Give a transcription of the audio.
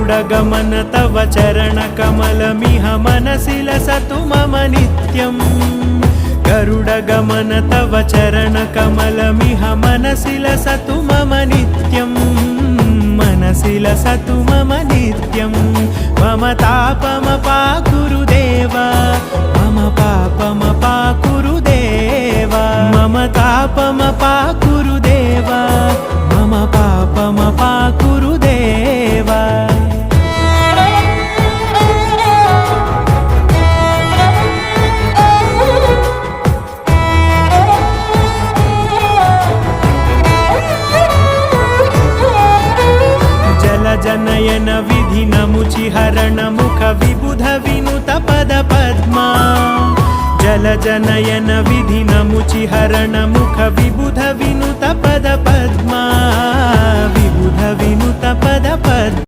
गरुडगमन तव चरणकमलमिह मनसि लसतु मम नित्यम् गरुडगमन तव चरणकमलमिह मनसि लसतु मम नित्यम् मनसि लसतु मम नित्यम् मम तापमपाकुरु देव मम पापमपाकुरु देव मम तापमपाकुरु देव मम पापमपाकुरु देव जनयन विधिनमुचिहरण मुख विबुध विनुत पद पद्मा जल जनयन विधिनमुचिहरण मुख विबुध विनुत पद पद्मा विबुध विनुत पद पद्मा